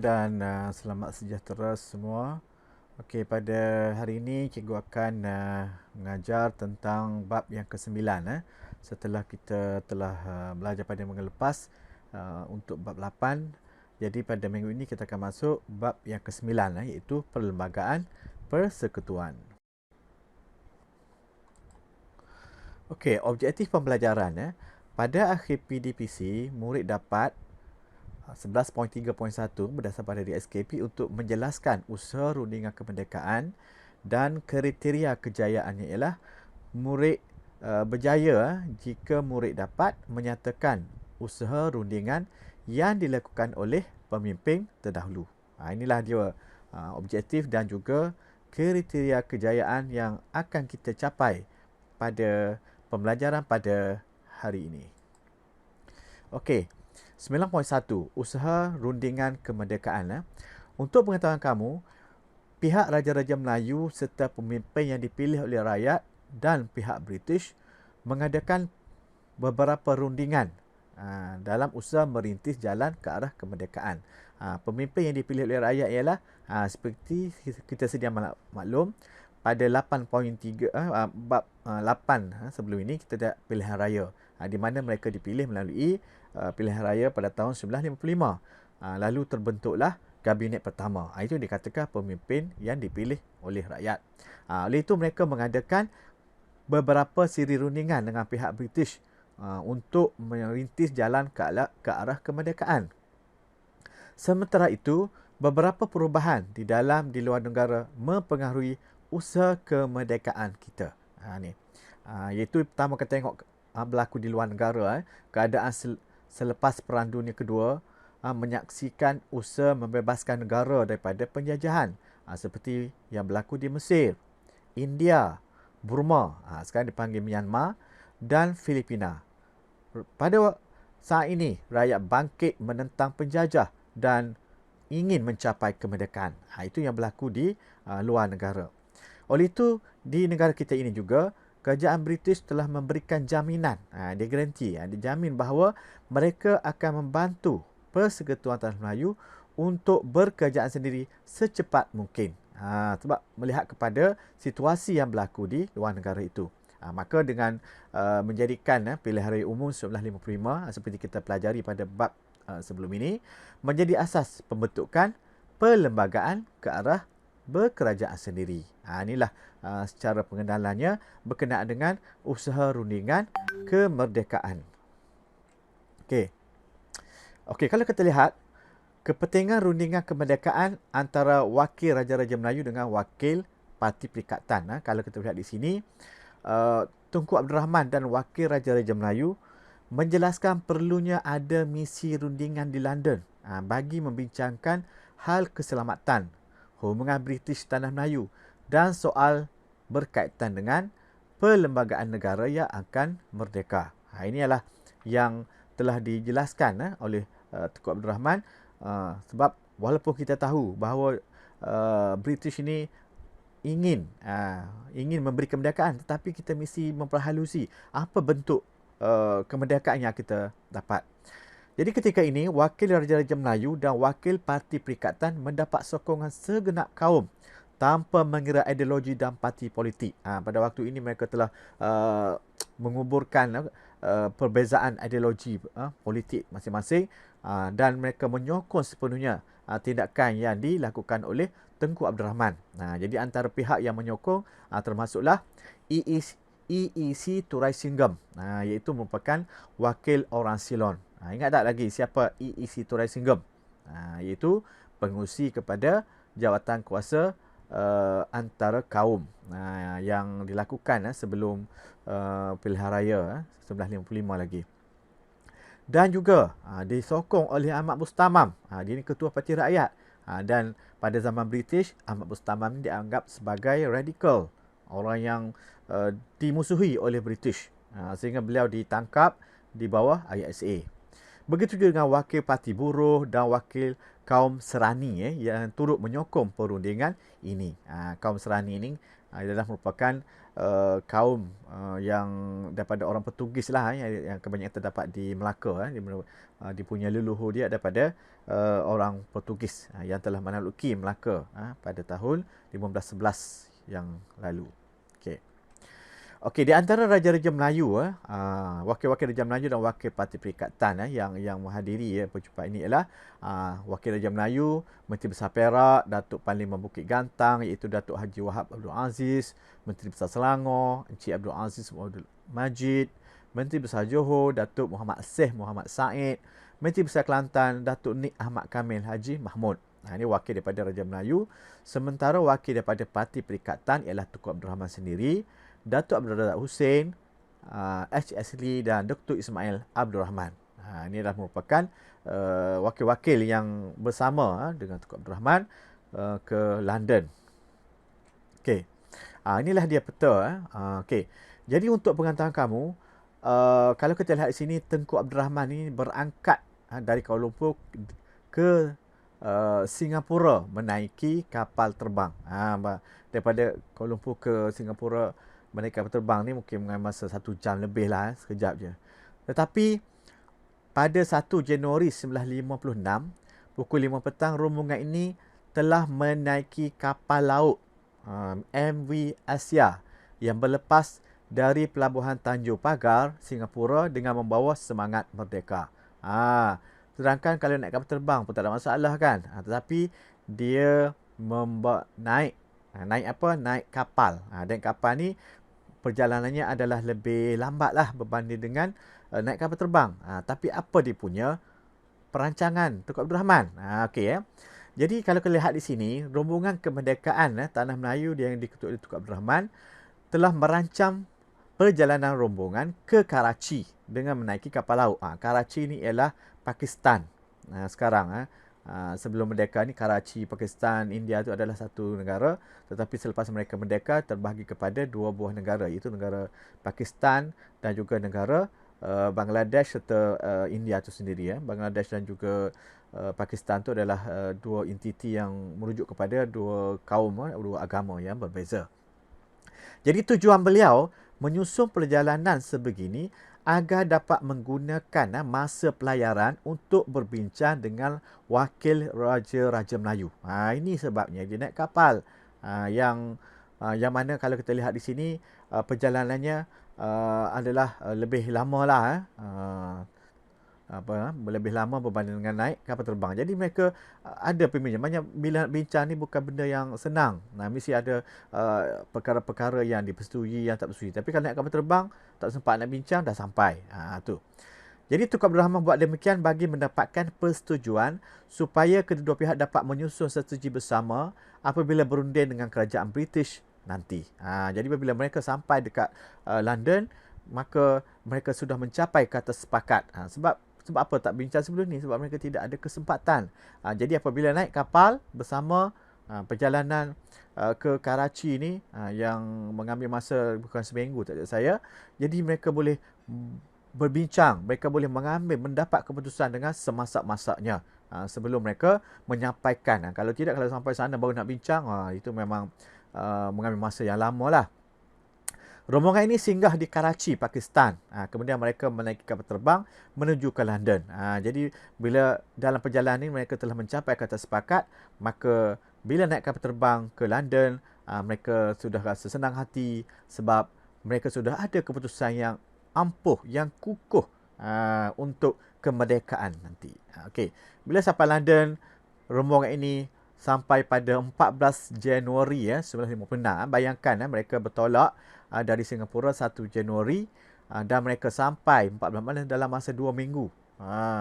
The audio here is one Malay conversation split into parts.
dan selamat sejahtera semua. Okey, pada hari ini cikgu akan mengajar tentang bab yang ke-9 setelah kita telah belajar pada minggu lepas untuk bab 8. Jadi pada minggu ini kita akan masuk bab yang ke-9 iaitu perlembagaan persekutuan. Okey, objektif pembelajaran pada akhir PDPC murid dapat 11.3.1 berdasar pada DSKP untuk menjelaskan usaha rundingan kemerdekaan dan kriteria kejayaannya ialah murid berjaya jika murid dapat menyatakan usaha rundingan yang dilakukan oleh pemimpin terdahulu. Inilah dia objektif dan juga kriteria kejayaan yang akan kita capai pada pembelajaran pada hari ini. Okey. 9.1 Usaha Rundingan Kemerdekaan. Untuk pengetahuan kamu, pihak Raja-Raja Melayu serta pemimpin yang dipilih oleh rakyat dan pihak British mengadakan beberapa rundingan dalam usaha merintis jalan ke arah kemerdekaan. Pemimpin yang dipilih oleh rakyat ialah seperti kita sedia maklum pada 8.3 bab 8 sebelum ini kita ada pilihan raya di mana mereka dipilih melalui pilihan raya pada tahun 1955. Lalu terbentuklah kabinet pertama. Itu dikatakan pemimpin yang dipilih oleh rakyat. Oleh itu mereka mengadakan beberapa siri rundingan dengan pihak British untuk merintis jalan ke arah kemerdekaan. Sementara itu, beberapa perubahan di dalam di luar negara mempengaruhi usaha kemerdekaan kita. Iaitu pertama kita tengok berlaku di luar negara. Keadaan selepas Perang Dunia Kedua menyaksikan usaha membebaskan negara daripada penjajahan seperti yang berlaku di Mesir, India, Burma, sekarang dipanggil Myanmar, dan Filipina. Pada saat ini, rakyat bangkit menentang penjajah dan ingin mencapai kemerdekaan. Itu yang berlaku di luar negara. Oleh itu, di negara kita ini juga, kerajaan British telah memberikan jaminan, dia garanti, dijamin bahawa mereka akan membantu Persekutuan Tanah Melayu untuk berkerajaan sendiri secepat mungkin. Sebab melihat kepada situasi yang berlaku di luar negara itu. Maka dengan menjadikan pilihan raya umum 1955 seperti kita pelajari pada bab sebelum ini, menjadi asas pembentukan perlembagaan ke arah berkerajaan sendiri. Inilah secara pengenalannya berkenaan dengan usaha rundingan kemerdekaan. Okey, kalau kita lihat kepentingan rundingan kemerdekaan antara wakil Raja-Raja Melayu dengan wakil Parti Perikatan. Kalau kita lihat di sini, Tunku Abdul Rahman dan wakil Raja-Raja Melayu menjelaskan perlunya ada misi rundingan di London bagi membincangkan hal keselamatan, hubungan British Tanah Melayu dan soal berkaitan dengan perlembagaan negara yang akan merdeka. Ini adalah yang telah dijelaskan oleh Tunku Abdul Rahman sebab walaupun kita tahu bahawa British ini ingin memberi kemerdekaan, tetapi kita mesti memperhalusi apa bentuk kemerdekaan yang kita dapat. Jadi ketika ini, wakil Raja-Raja Melayu dan wakil Parti Perikatan mendapat sokongan segenap kaum tanpa mengira ideologi dan parti politik. Pada waktu ini mereka telah menguburkan perbezaan ideologi politik masing-masing dan mereka menyokong sepenuhnya tindakan yang dilakukan oleh Tunku Abdul Rahman. Jadi antara pihak yang menyokong termasuklah EEC Turaisingam, iaitu merupakan wakil orang Ceylon. Ingat tak lagi siapa EEC Turaisingam? Iaitu pengurusi kepada jawatan kuasa antara kaum yang dilakukan sebelum pilihan raya 1955 lagi. Dan juga disokong oleh Ahmad Bustamam. Dia ni ketua Parti Rakyat. Dan pada zaman British, Ahmad Bustamam dianggap sebagai radikal, orang yang dimusuhi oleh British, sehingga beliau ditangkap di bawah ISA. Begitu juga dengan wakil Parti Buruh dan wakil kaum Serani yang turut menyokong perundingan ini. Kaum Serani ini Ia adalah merupakan kaum yang daripada orang Portugis lah, yang kebanyakan terdapat di Melaka. Dia punya leluhur dia daripada orang Portugis yang telah menaklukki Melaka pada tahun 1511 yang lalu. Okey. Okey, di antara raja-raja Melayu, wakil-wakil raja Melayu dan wakil parti perikatan yang menghadiri perjumpaan ini ialah wakil raja Melayu, Menteri Besar Perak, Datuk Panglima Bukit Gantang iaitu Datuk Haji Wahab Abdul Aziz, Menteri Besar Selangor, Encik Abdul Aziz Abdul Majid, Menteri Besar Johor, Datuk Muhammad Seh Muhammad Said, Menteri Besar Kelantan, Datuk Nik Ahmad Kamil Haji Mahmud. Ini wakil daripada Raja Melayu. Sementara wakil daripada Parti Perikatan ialah Tunku Abdul Rahman sendiri, Datuk Abdul Razak Hussein, H. Asli dan Dr. Ismail Abdul Rahman. Ini adalah merupakan wakil-wakil yang bersama dengan Tunku Abdul Rahman ke London. Okey. Inilah dia peta. Okey. Jadi untuk pengetahuan kamu, kalau kita lihat di sini, Tunku Abdul Rahman ini berangkat dari Kuala Lumpur ke Singapura menaiki kapal terbang. Daripada Kuala Lumpur ke Singapura menaiki kapal terbang ni mungkin mengambil masa 1 jam lebih lah, sekejap je. Tetapi pada 1 Januari 1956, pukul 5 petang, rombongan ini telah menaiki kapal laut MV Asia yang berlepas dari pelabuhan Tanjung Pagar, Singapura dengan membawa semangat merdeka. Sedangkan kalau naik kapal terbang pun tak ada masalah kan. Tetapi dia naik kapal. Dan kapal ni perjalanannya adalah lebih lambat lah berbanding dengan naik kapal terbang. Tapi apa dia punya perancangan Tunku Abdul Rahman? Okey. Jadi kalau kita lihat di sini, rombongan kemerdekaan Tanah Melayu yang diketuai oleh Tunku Abdul Rahman telah merancang perjalanan rombongan ke Karachi dengan menaiki kapal laut. Karachi ni ialah Pakistan. Sekarang sebelum merdeka ni Karachi, Pakistan, India tu adalah satu negara, tetapi selepas mereka merdeka terbahagi kepada 2 buah negara, iaitu negara Pakistan dan juga negara Bangladesh serta India tu sendiri. Bangladesh dan juga Pakistan tu adalah 2 entiti yang merujuk kepada 2 kaum, 2 agama yang berbeza. Jadi tujuan beliau menyusun perjalanan sebegini agar dapat menggunakan masa pelayaran untuk berbincang dengan wakil Raja-Raja Melayu. Ini sebabnya dia naik kapal yang mana kalau kita lihat di sini perjalanannya adalah lebih lama lah. Lebih lama berbanding dengan naik kapal terbang. Jadi mereka ada pemimpin. Bila nak bincang ni bukan benda yang senang. Mesti ada perkara-perkara yang dipersetujui, yang tak bersetujui. Tapi kalau naik kapal terbang, tak sempat nak bincang, dah sampai. Tu. Jadi Tunku Abdul Rahman buat demikian bagi mendapatkan persetujuan supaya kedua pihak dapat menyusun strategi bersama apabila berunding dengan kerajaan British nanti. Jadi bila mereka sampai dekat London, maka mereka sudah mencapai kata sepakat. Sebab apa tak bincang sebelum ni? Sebab mereka tidak ada kesempatan. Jadi apabila naik kapal bersama, perjalanan ke Karachi ni yang mengambil masa bukan seminggu, tak ada saya. Jadi mereka boleh berbincang, mereka boleh mendapat keputusan dengan semasak-masaknya sebelum mereka menyampaikan. Kalau sampai sana baru nak bincang, itu memang mengambil masa yang lama lah. Rombongan ini singgah di Karachi, Pakistan. Kemudian mereka menaiki kapal terbang menuju ke London. Jadi bila dalam perjalanan ini mereka telah mencapai kata sepakat, maka bila naik kapal terbang ke London, mereka sudah rasa senang hati sebab mereka sudah ada keputusan yang ampuh, yang kukuh untuk kemerdekaan nanti. Okey. Bila sampai London, rombongan ini sampai pada 14 Januari 1956. Bayangkan mereka bertolak dari Singapura 1 Januari dan mereka sampai 14 malam dalam masa 2 minggu.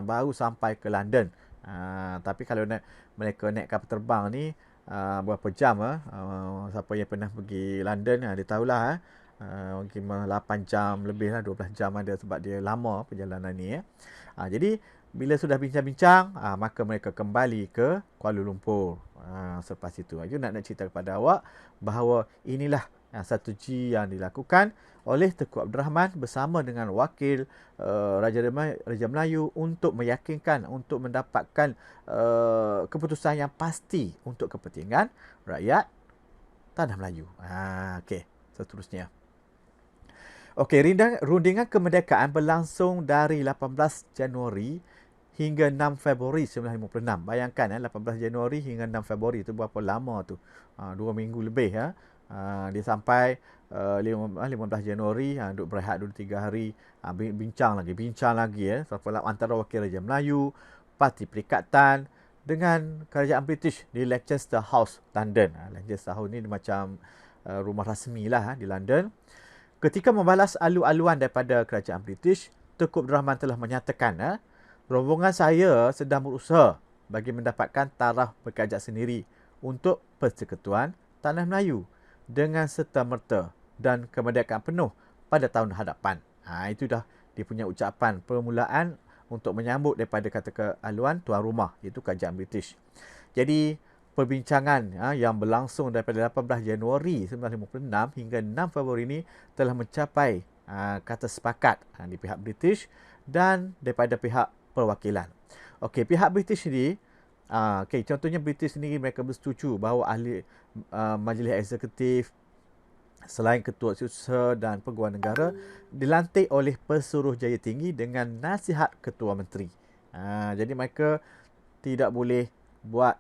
Baru sampai ke London. Tapi kalau mereka naik kapal terbang ni berapa jam? Siapa yang pernah pergi London dia tahulah. Mungkin 8 jam lebih lah, 12 jam ada sebab dia lama perjalanan ni. Jadi bila sudah bincang-bincang, maka mereka kembali ke Kuala Lumpur. Selepas itu, nak cerita kepada awak bahawa inilah strategi yang dilakukan oleh Tunku Abdul Rahman bersama dengan wakil Raja Melayu untuk meyakinkan, untuk mendapatkan keputusan yang pasti untuk kepentingan rakyat Tanah Melayu. Okey, seterusnya. Okey, rundingan kemerdekaan berlangsung dari 18 Januari hingga 6 Februari 1956. Bayangkan 18 Januari hingga 6 Februari itu berapa lama tu? 2 minggu lebih ya. Dia sampai 15 Januari duduk berehat dulu 3 hari, bincang lagi ya. Antara Wakil Raja Melayu, Parti Perikatan dengan Kerajaan British di Leicester House, London. Leicester House ni macam rumah rasmi lah di London. Ketika membalas alu-aluan daripada Kerajaan British, Tengku Abdul Rahman telah menyatakan rombongan saya sedang berusaha bagi mendapatkan taraf berkajak sendiri untuk Persekutuan Tanah Melayu dengan serta-merta dan kemerdekaan penuh pada tahun hadapan. Itu dah dia punya ucapan permulaan untuk menyambut daripada kata kealuan tuan rumah, iaitu Kerajaan British. Jadi perbincangan yang berlangsung daripada 18 Januari 1956 hingga 6 Februari ini telah mencapai kata sepakat di pihak British dan daripada pihak perwakilan. Okey, pihak British sendiri, contohnya British sendiri mereka bersetuju bahawa ahli majlis eksekutif selain Ketua Setiausaha dan Peguam Negara dilantik oleh Pesuruhjaya Tinggi dengan nasihat Ketua Menteri. Jadi mereka tidak boleh buat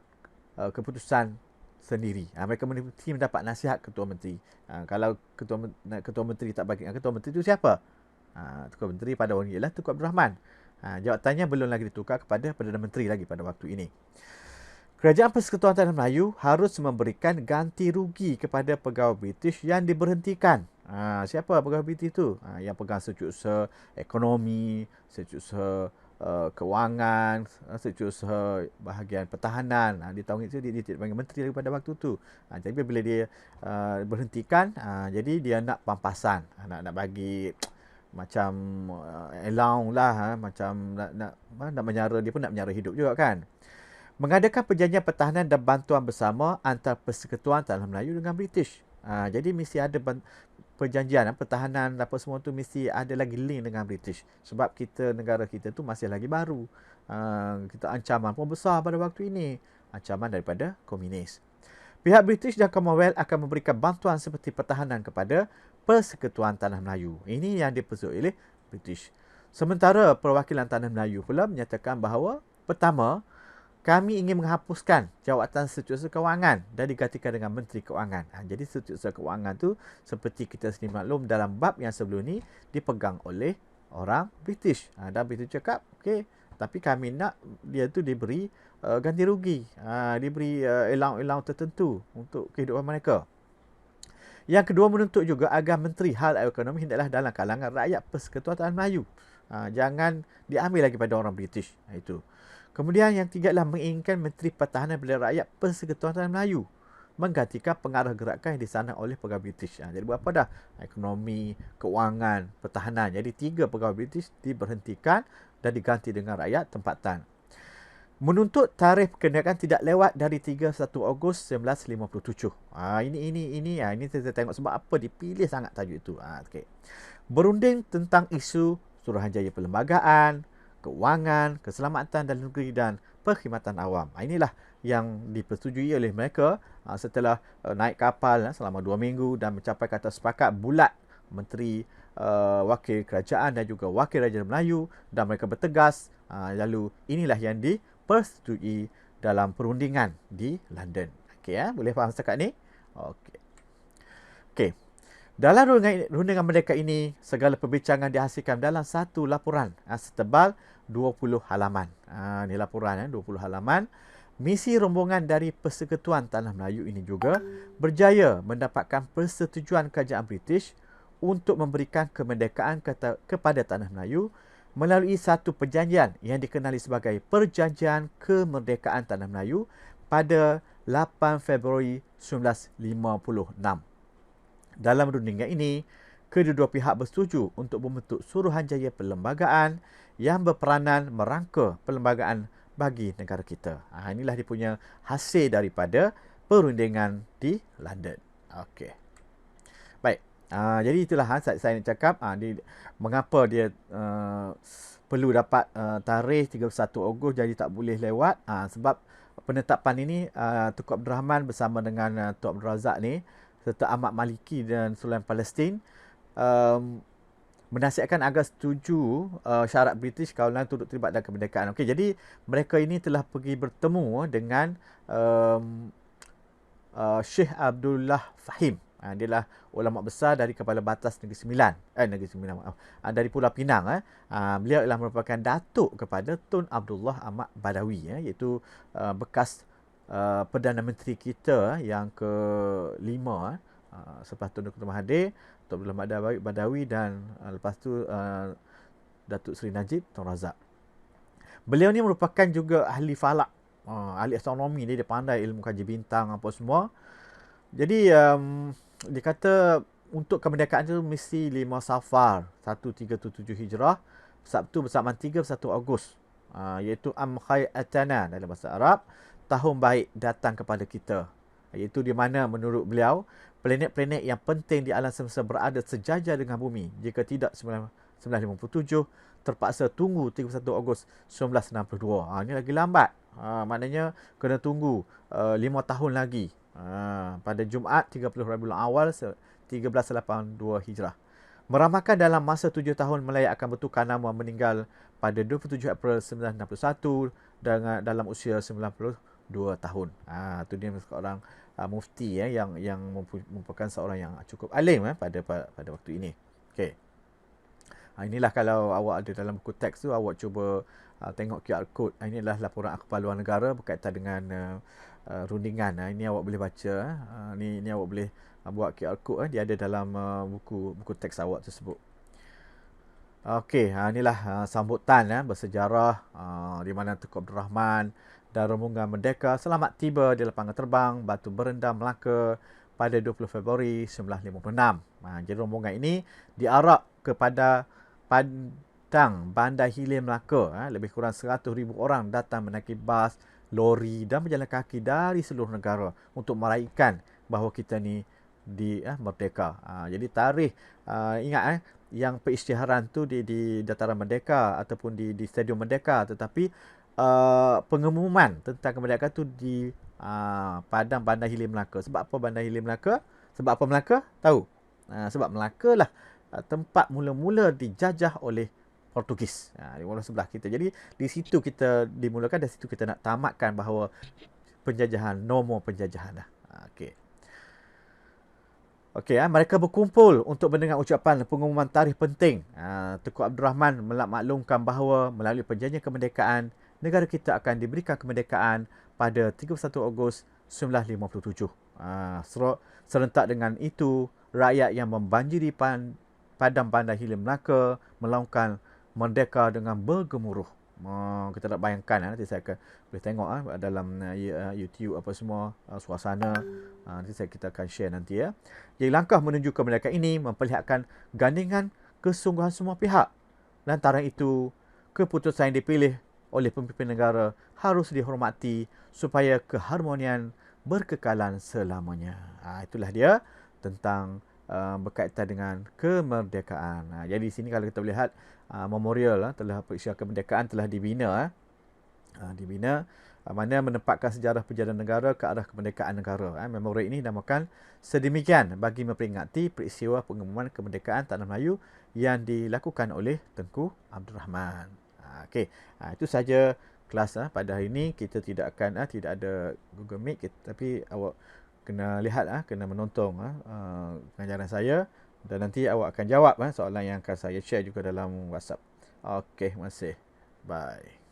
keputusan sendiri. Mereka mesti mendapat nasihat Ketua Menteri. Kalau Ketua Menteri tak bagi, Ketua Menteri itu siapa? Ketua Menteri pada orang ialah Tengku Abdul Rahman. Jawatannya belum lagi ditukar kepada Perdana Menteri lagi pada waktu ini. Kerajaan Persekutuan Tanah Melayu harus memberikan ganti rugi kepada pegawai British yang diberhentikan. Siapa pegawai British itu? Yang pegang setiausaha ekonomi, setiausaha kewangan, setiausaha bahagian pertahanan. Di tahun itu dia tidak panggil menteri lagi pada waktu itu. Jadi bila dia berhentikan, jadi dia nak pampasan, nak bagi macam allowance lah, macam nak menyara, dia pun nak menyara hidup juga kan. Mengadakan perjanjian pertahanan dan bantuan bersama antara Persekutuan Tanah Melayu dengan British. Jadi mesti ada perjanjian pertahanan apa semua tu mesti ada lagi link dengan British. Sebab negara kita tu masih lagi baru. Kita ancaman pun besar pada waktu ini. Ancaman daripada komunis. Pihak British dan Commonwealth akan memberikan bantuan seperti pertahanan kepada Persekutuan Tanah Melayu. Ini yang dipersulit oleh British. Sementara perwakilan Tanah Melayu pula menyatakan bahawa pertama, kami ingin menghapuskan jawatan Setiausaha Kewangan dan digantikan dengan Menteri Kewangan. Jadi Setiausaha Kewangan tu seperti kita sendiri maklum dalam bab yang sebelum ni dipegang oleh orang British. Dan British cakap, okey, tapi kami nak dia tu diberi ganti rugi, diberi allowance tertentu untuk kehidupan mereka. Yang kedua, menuntut juga agar Menteri Hal Ekonomi hendaklah dalam kalangan rakyat Persekutuan Tanah Melayu. Jangan diambil lagi pada orang British. Itu. Kemudian yang tiga adalah menginginkan Menteri Pertahanan Belia Rakyat Persekutuan Tanah Melayu menggantikan pengarah gerakan yang disanang oleh pegawai British. Jadi berapa dah? Ekonomi, keuangan, pertahanan. Jadi 3 pegawai British diberhentikan dan diganti dengan rakyat tempatan. Menuntut tarikh kemerdekaan tidak lewat dari 31 Ogos 1957. Ini saya tengok sebab apa dipilih sangat tajuk itu. Okay. Berunding tentang isu Suruhanjaya Perlembagaan, keuangan, keselamatan dalam negeri dan perkhidmatan awam. Inilah yang dipersetujui oleh mereka setelah naik kapal selama 2 minggu dan mencapai kata sepakat bulat Menteri Wakil Kerajaan dan juga Wakil Raja Melayu dan mereka bertegas. Lalu inilah yang dipersetujui dalam perundingan di London. Okey, boleh faham setakat ni? Okey. Dalam rundingan merdeka ini, segala perbincangan dihasilkan dalam satu laporan setebal 20 halaman. Ini laporan 20 halaman. Misi rombongan dari Persekutuan Tanah Melayu ini juga berjaya mendapatkan persetujuan kerajaan British untuk memberikan kemerdekaan kepada Tanah Melayu melalui satu perjanjian yang dikenali sebagai Perjanjian Kemerdekaan Tanah Melayu pada 8 Februari 1956. Dalam rundingan ini, kedua-dua pihak bersetuju untuk membentuk Suruhanjaya Perlembagaan yang berperanan merangka perlembagaan bagi negara kita. Inilah dia punya hasil daripada perundingan di London. Okey. Baik. Jadi itulah saya nak cakap mengapa dia perlu dapat tarikh 31 Ogos jadi tak boleh lewat. Sebab penetapan ini Tengku Abdul Rahman bersama dengan Tok Abdul Razak ni serta Ahmad Maliki dan Sulaiman Palestin um, menasihatkan agar setuju syarat British kawalan turut terlibat dalam kemerdekaan. Okey, jadi mereka ini telah pergi bertemu dengan um, Syekh Abdullah Fahim. Dia lah ulama besar dari Kepala Batas Negeri Sembilan. Negeri Sembilan, maaf. Dari Pulau Pinang. Beliau ialah merupakan datuk kepada Tun Abdullah Ahmad Badawi, iaitu bekas Perdana Menteri kita yang kelima, selepas Tun Dr. Mahathir, Tun Abdullah Badawi dan lepas tu Datuk Seri Najib Tun Razak. Beliau ni merupakan juga ahli falak, ahli astronomi. Dia pandai ilmu kaji bintang apa semua. Jadi dia kata untuk kemerdekaan tu mesti 5 Safar 1377 Hijrah, Sabtu bersamaan 31 Ogos, iaitu Am Khay Atana dalam bahasa Arab, tahun baik datang kepada kita. Iaitu di mana menurut beliau planet-planet yang penting di alam semesta berada sejajar dengan bumi. Jika tidak 1957 terpaksa tunggu 31 Ogos 1962. Ini lagi lambat. Maknanya kena tunggu 5 tahun lagi. Pada Jumaat 30 Rabiul Awal 1382 Hijrah. Meramalkan dalam masa 7 tahun Melayu akan bertukar nama meninggal pada 27 April 1961 dalam usia 92 tahun. Itu dia seorang mufti yang merupakan seorang yang cukup alim pada waktu ini. Okey. Inilah kalau awak ada dalam buku teks tu, awak cuba tengok QR code. Inilah laporan akhbar luar negara berkaitan dengan rundingan. Ini awak boleh baca. Ini awak boleh buat QR code. Dia ada dalam buku teks awak tersebut. Okey, inilah sambutan bersejarah di mana Tengku Abdul Rahman dan rombongan Merdeka selamat tiba di lapangan terbang Batu Berendam, Melaka pada 20 Februari 1956. Jadi rombongan ini diarak kepada Padang Bandar Hilir, Melaka. Lebih kurang 100,000 orang datang menaiki bas, lori dan berjalan kaki dari seluruh negara untuk meraihkan bahawa kita ni merdeka. Jadi tarikh, ingat yang perisytiharan tu di Dataran Merdeka ataupun di Stadium Merdeka, tetapi pengumuman tentang kemerdekaan tu di Padang Bandar Hilir, Melaka. Sebab apa Bandar Hilir, Melaka? Sebab apa Melaka? Tahu? Sebab Melaka lah tempat mula-mula dijajah oleh Portugis, di walau sebelah kita. Jadi di situ kita dimulakan, dari situ kita nak tamatkan bahawa penjajahan, no penjajahan dah. Okey, mereka berkumpul untuk mendengar ucapan pengumuman tarikh penting. Tengku Abdul Rahman maklumkan bahawa melalui perjanjian kemerdekaan, negara kita akan diberikan kemerdekaan pada 31 Ogos 1957. Serentak dengan itu, rakyat yang membanjiri Padang Bandar Hilir, Melaka melaungkan merdeka dengan bergemuruh. Kita nak bayangkan, nanti saya akan boleh tengok dalam YouTube apa semua suasana. Nanti kita akan share nanti ya. Jadi langkah menuju kemerdekaan ini memperlihatkan gandingan kesungguhan semua pihak. Lantaran itu, keputusan yang dipilih oleh pemimpin negara harus dihormati supaya keharmonian berkekalan selamanya. Itulah dia tentang berkaitan dengan kemerdekaan. Jadi di sini kalau kita lihat memorial telah peristiwa kemerdekaan telah dibina mana menempatkan sejarah perjalanan negara ke arah kemerdekaan negara. Memorial ini dinamakan sedemikian bagi memperingati peristiwa pengumuman kemerdekaan Tanah Melayu yang dilakukan oleh Tengku Abdul Rahman. Okey, itu saja kelas pada hari ini. Kita tidak ada Google Meet, tapi awak kena lihat, kena menonton pengajaran saya, dan nanti awak akan jawab soalan yang akan saya share juga dalam WhatsApp. Okey, terima kasih. Bye.